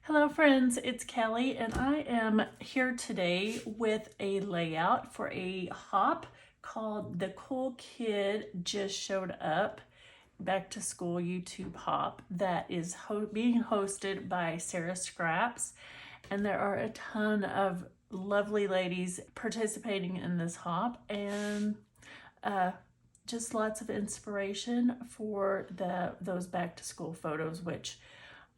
Hello friends, it's Kelly and I am here today with a layout for a hop called The Cool Kid Just Showed Up Back to School YouTube hop that is being hosted by Sara Scraps, and there are a ton of lovely ladies participating in this hop and just lots of inspiration for those back to school photos, which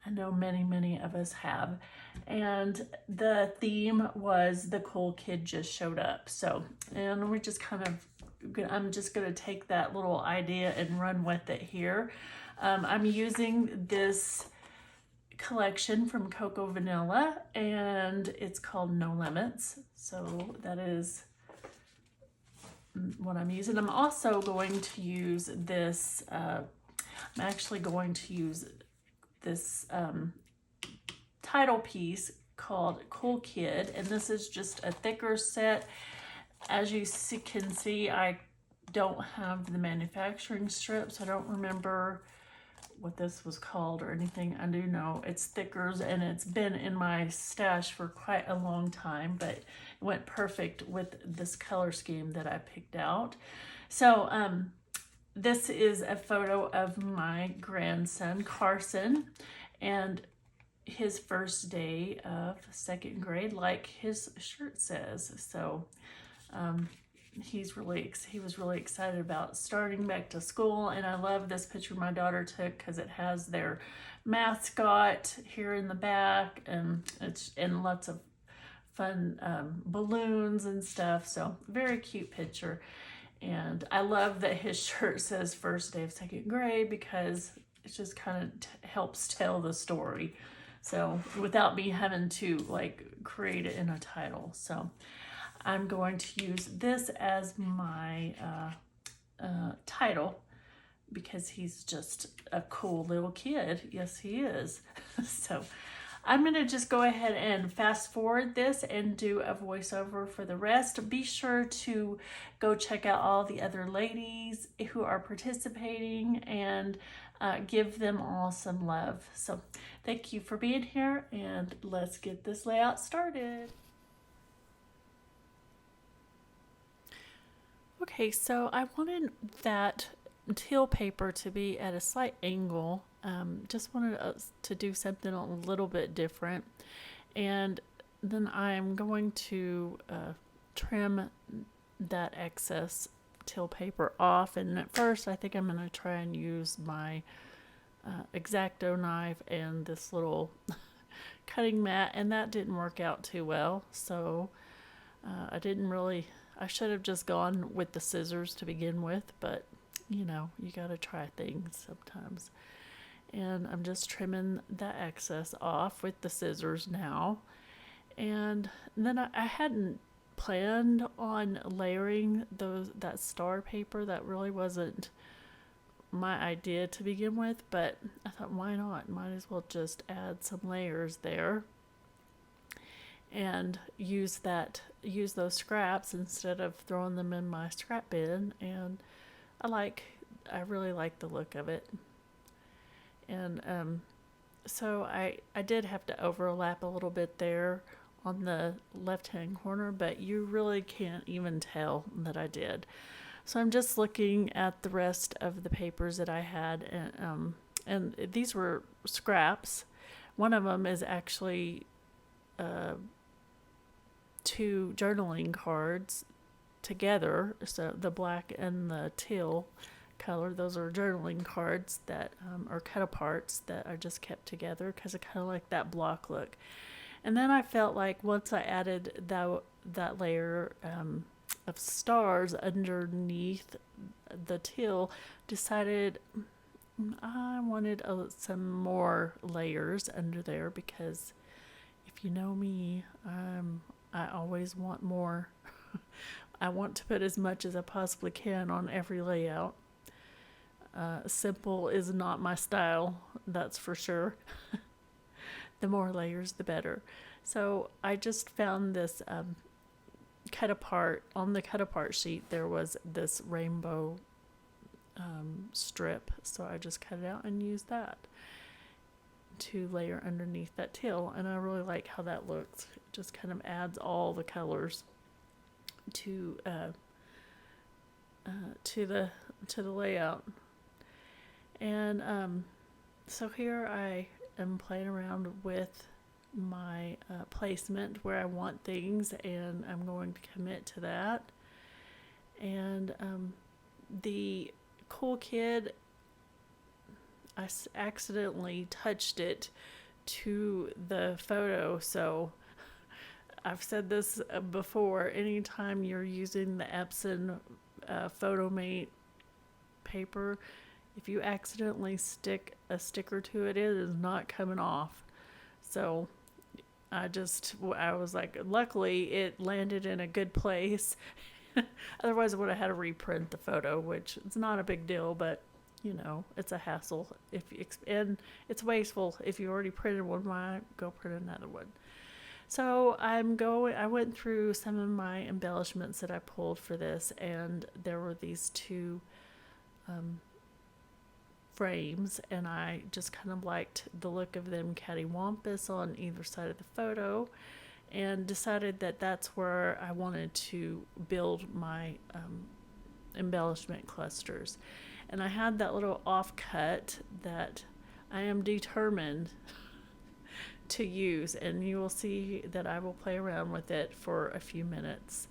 I know many of us have. And the theme was The Cool Kid Just Showed Up. So, and we just I'm just going to take that little idea and run with it here. I'm using this collection from Cocoa Vanilla and it's called No Limits. So that is what I'm using. I'm also going to use this, I'm actually going to use this title piece called Cool Kid, and this is just a thicker set. As you can see, I don't have the manufacturing strips. I don't remember what this was called or anything. I do know it's thicker and it's been in my stash for quite a long time, but it went perfect with this color scheme that I picked out. So this is a photo of my grandson, Carson, and his first day of second grade, like his shirt says. So he was really excited about starting back to school, and I love this picture my daughter took because it has their mascot here in the back, and it's in lots of fun balloons and stuff. So very cute picture. And I love that his shirt says first day of second grade because it just kind of helps tell the story. So without me having to like create it in a title. So I'm going to use this as my title because he's just a cool little kid. Yes, he is. So I'm going to just go ahead and fast forward this and do a voiceover for the rest. Be sure to go check out all the other ladies who are participating and give them all some love. So thank you for being here, and let's get this layout started. Okay, so I wanted that teal paper to be at a slight angle. Just wanted us to do something a little bit different. And then I'm going to trim that excess teal paper off. And at first I think I'm going to try and use my X-Acto knife and this little cutting mat, and that didn't work out too well. So I should have just gone with the scissors to begin with, but you know, you gotta try things sometimes. And I'm just trimming that excess off with the scissors now. And then I hadn't planned on layering that star paper. That really wasn't my idea to begin with, but I thought, why not? Might as well just add some layers there and use those scraps instead of throwing them in my scrap bin. And I really like the look of it. And so I did have to overlap a little bit there on the left hand corner, but you really can't even tell that I did. So I'm just looking at the rest of the papers that I had, and these were scraps. One of them is actually two journaling cards together. So the black and the teal color, those are journaling cards that are cut aparts that I just kept together because I kind of like that block look. And then I felt like once I added that layer of stars underneath the teal, decided I wanted some more layers under there because if you know me, I always want more. I want to put as much as I possibly can on every layout. Simple is not my style, that's for sure. The more layers, the better. So I just found this cut apart. On the cut apart sheet, there was this rainbow strip, so I just cut it out and used that. to layer underneath that teal, and I really like how that looks. It just kind of adds all the colors to the layout. And so here I am playing around with my placement where I want things, and I'm going to commit to that. And the Cool Kid, I accidentally touched it to the photo, so I've said this before, anytime you're using the Epson PhotoMate paper, if you accidentally stick a sticker to it, it is not coming off. So I was like, luckily it landed in a good place. Otherwise I would have had to reprint the photo, which is not a big deal, but it's a hassle and it's wasteful. If you already printed one, why go print another one? So I went through some of my embellishments that I pulled for this, and there were these two frames, and I just kind of liked the look of them cattywampus on either side of the photo, and decided that that's where I wanted to build my embellishment clusters. And I had that little offcut that I am determined to use, and you will see that I will play around with it for a few minutes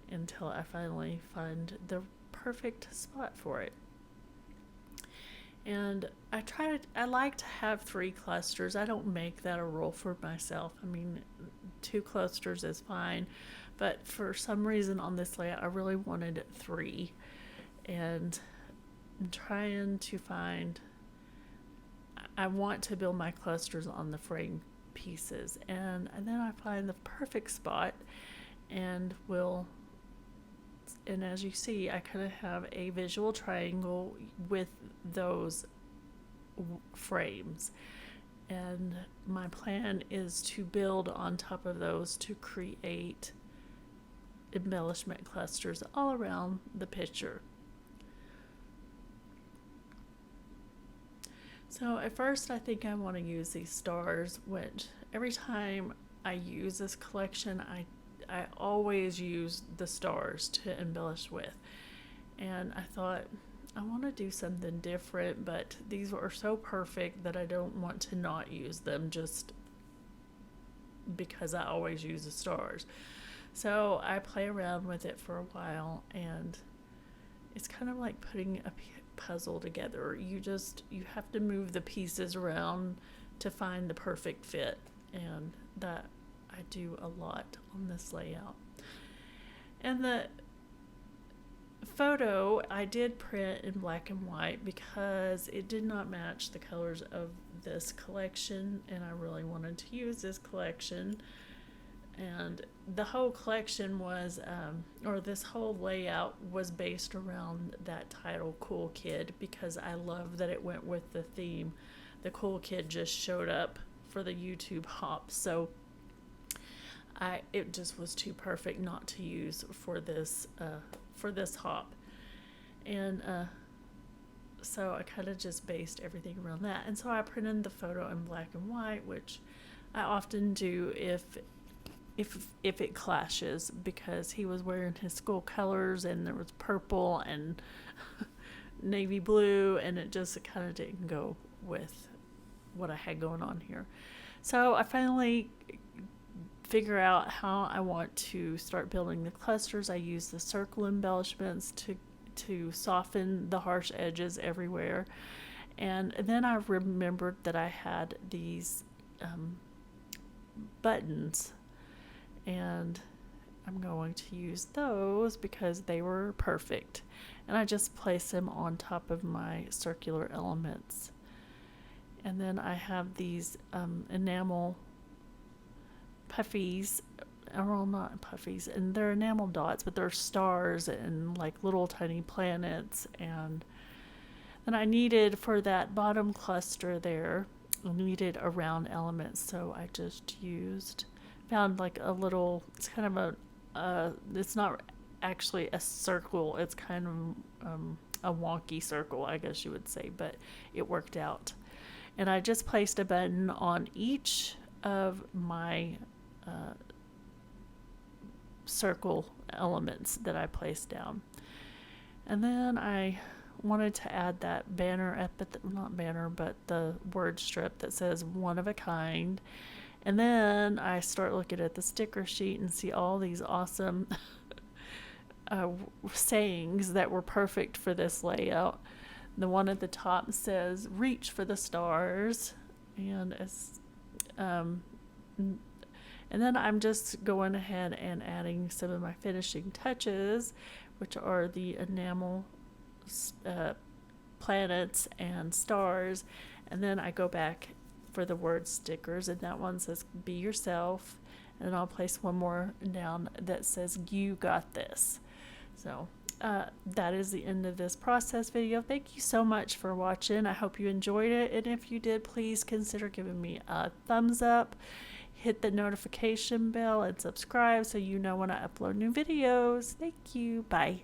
until I finally find the perfect spot for it. And I like to have 3 clusters. I don't make that a rule for myself. I mean, 2 clusters is fine, but for some reason on this layout I really wanted 3, and I'm trying to find, I want to build my clusters on the frame pieces, and then I find the perfect spot, and as you see, I kind of have a visual triangle with those frames, and my plan is to build on top of those to create embellishment clusters all around the picture. So at first I think I want to use these stars, which every time I use this collection, I always use the stars to embellish with. And I thought, I want to do something different, but these are so perfect that I don't want to not use them just because I always use the stars. So I play around with it for a while, and it's kind of like putting a puzzle together. You have to move the pieces around to find the perfect fit, and that I do a lot on this layout. And the photo I did print in black and white because it did not match the colors of this collection, and I really wanted to use this collection. And the whole collection was, or this whole layout was based around that title, Cool Kid, because I love that it went with the theme. The Cool Kid just showed up for the YouTube hop, so it just was too perfect not to use for this hop. And so I kind of just based everything around that. And so I printed the photo in black and white, which I often do if it clashes, because he was wearing his school colors and there was purple and navy blue, and it just kind of didn't go with what I had going on here. So I finally figure out how I want to start building the clusters. I use the circle embellishments to soften the harsh edges everywhere. And then I remembered that I had these buttons, and I'm going to use those because they were perfect. And I just place them on top of my circular elements. And then I have these enamel puffies, well, not puffies, and they're enamel dots, but they're stars and like little tiny planets. And then I needed, for that bottom cluster there, I needed a round element, so I just found like a little, it's kind of it's not actually a circle, it's kind of a wonky circle, I guess you would say, but it worked out. And I just placed a button on each of my circle elements that I placed down. And then I wanted to add that banner, not banner, but the word strip that says one of a kind. And then I start looking at the sticker sheet and see all these awesome sayings that were perfect for this layout. The one at the top says reach for the stars, and then I'm just going ahead and adding some of my finishing touches, which are the enamel planets and stars. And then I go back for the word stickers, and that one says be yourself, and I'll place one more down that says you got this. So that is the end of this process video. Thank you so much for watching. I hope you enjoyed it, and if you did, please consider giving me a thumbs up, hit the notification bell, and subscribe so you know when I upload new videos. Thank you. Bye.